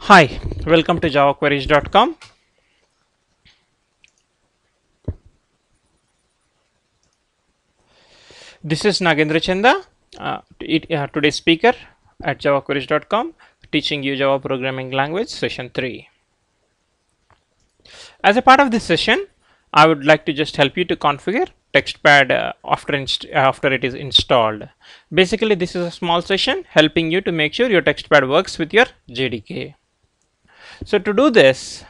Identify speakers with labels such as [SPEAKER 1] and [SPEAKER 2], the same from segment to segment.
[SPEAKER 1] Hi, welcome to javaqueries.com. This is Nagendra Chanda, today's speaker at javaqueries.com, teaching you Java programming language session 3. As a part of this session, I would like to just help you to configure Textpad after it is installed. Basically, this is a small session helping you to make sure your Textpad works with your JDK. So to do this,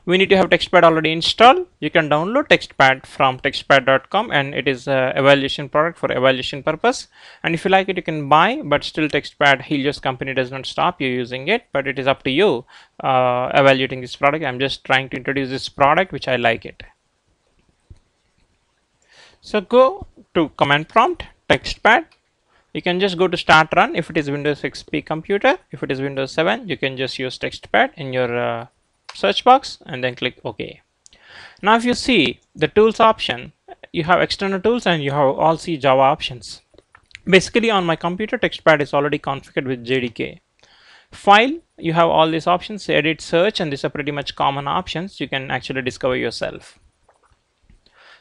[SPEAKER 1] we need to have Textpad already installed. You can download Textpad from textpad.com, and it is a evaluation product for evaluation purpose. And if you like it, you can buy, but still Textpad Helios company does not stop you using it, but it is up to you evaluating this product. I'm just trying to introduce this product which I like it. So go to command prompt Textpad. You can just go to start run if it is Windows XP computer. If it is Windows 7, you can just use Textpad in your search box and then click OK. Now if you see the tools option, you have external tools and you have all C Java options. Basically on my computer, Textpad is already configured with JDK. File, you have all these options, edit, search, and these are pretty much common options you can actually discover yourself.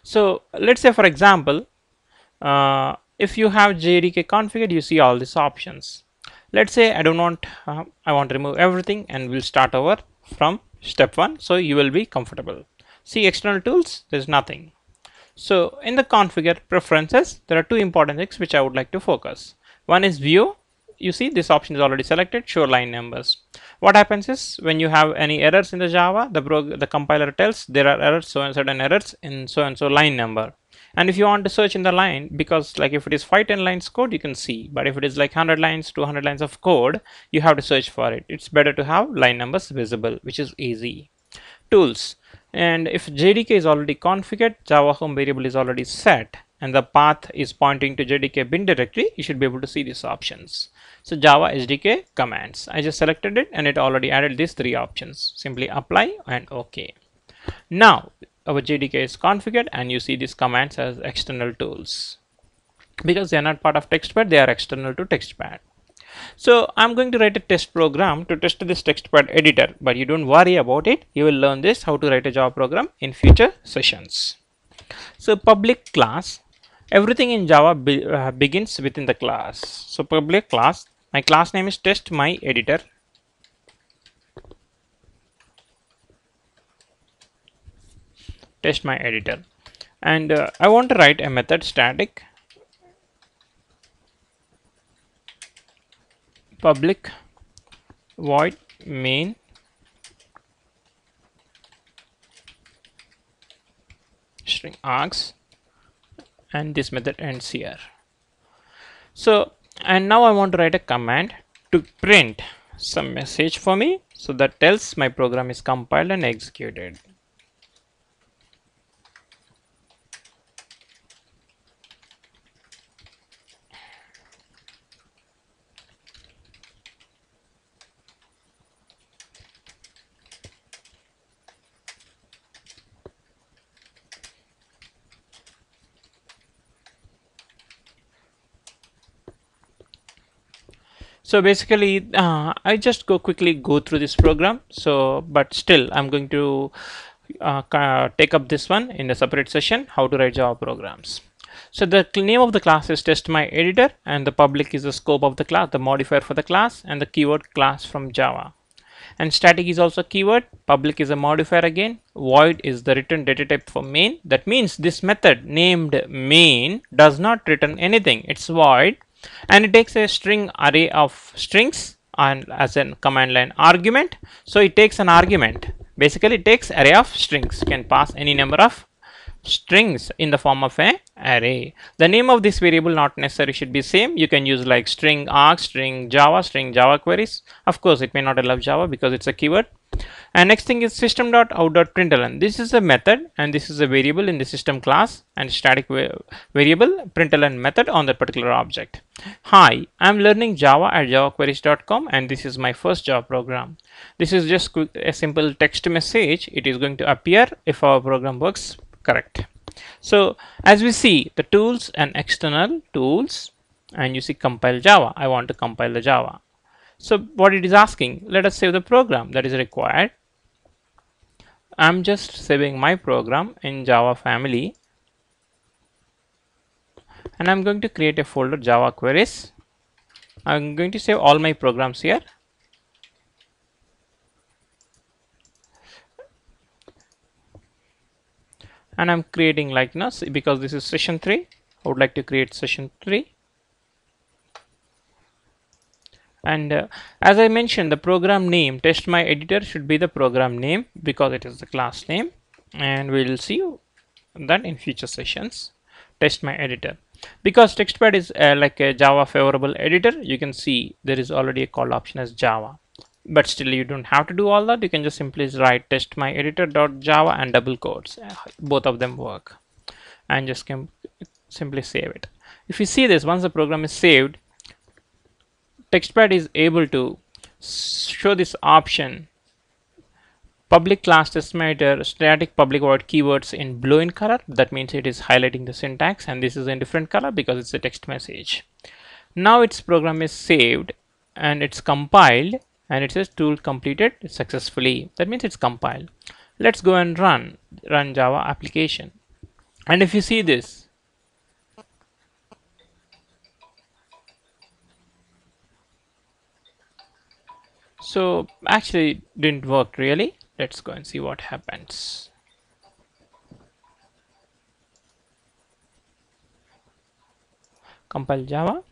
[SPEAKER 1] So let's say for example, if you have JDK configured, you see all these options. Let's say I don't want, I want to remove everything, and we'll start over from step 1, so you will be comfortable. See external tools, there's nothing. So in the configure preferences, there are two important things which I would like to focus. One is view. You see this option is already selected, show line numbers. What happens is when you have any errors in the Java, the compiler tells there are errors, so and certain errors in so and so line number. And if you want to search in the line, because like if it is 5-10 lines code, you can see, but if it is like 100 lines, 200 lines of code, you have to search for it. It's better to have line numbers visible, which is easy. Tools, and if JDK is already configured, Java home variable is already set, and the path is pointing to JDK bin directory, you should be able to see these options. So Java SDK commands, I just selected it and it already added these 3 options. Simply apply and OK. Now our JDK is configured and you see these commands as external tools. Because they are not part of Textpad, they are external to Textpad. So I'm going to write a test program to test this Textpad editor, but you don't worry about it. You will learn this, how to write a Java program in future sessions. So public class, everything in Java begins within the class. So public class, my class name is test my editor. Test my editor, and I want to write a method static public void main string args, and this method ends here. So and now I want to write a command to print some message for me, so that tells my program is compiled and executed. So basically I just quickly go through this program, so but still I'm going to take up this one in a separate session, how to write Java programs. So the name of the class is test my editor, and the public is the scope of the class, the modifier for the class, and the keyword class from Java. And static is also keyword, public is a modifier again, void is the return data type for main. That means this method named main does not return anything, it's void, and it takes a string array of strings and as a command line argument. So it takes an argument, basically it takes array of strings, you can pass any number of strings in the form of a array. The name of this variable not necessarily should be same. You can use like string args, string Java queries. Of course it may not allow Java because it's a keyword. And next thing is system.out.println. This is a method and this is a variable in the system class, and static variable println method on that particular object. Hi, I'm learning Java at javaqueries.com, and this is my first Java program. This is just a simple text message. It is going to appear if our program works correct. So as we see the tools and external tools, and you see compile Java, I want to compile the Java. So what it is asking, let us save the program that is required. I'm just saving my program in Java family, and I'm going to create a folder Java queries. I'm going to save all my programs here. And I'm creating like because this is session 3, I would like to create session 3. And as I mentioned, the program name test my editor should be the program name because it is the class name, and we'll see that in future sessions. Test my editor, because TextPad is like a Java favorable editor, you can see there is already a call option as Java, but still you don't have to do all that. You can just simply write test my editor.java and double quotes, both of them work, and just can simply save it. If you see this, once the program is saved, TextPad is able to show this option public class testmeter static public void keywords in blue in color. That means it is highlighting the syntax, and this is in different color because it's a text message. Now its program is saved and it's compiled, and it says tool completed successfully. That means it's compiled. Let's go and run Java application. And if you see this, so actually didn't work really. Let's go and see what happens. Compile Java.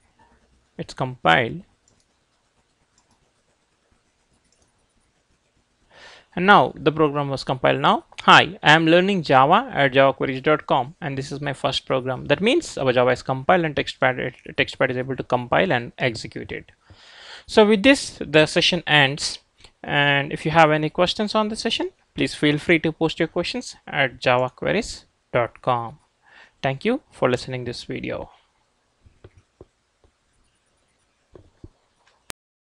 [SPEAKER 1] It's compiled. And now the program was compiled. Now, hi, I am learning Java at javaqueries.com, and this is my first program. That means our Java is compiled and TextPad is able to compile and execute it. So with this, the session ends. And if you have any questions on the session, please feel free to post your questions at javaqueries.com. Thank you for listening this video.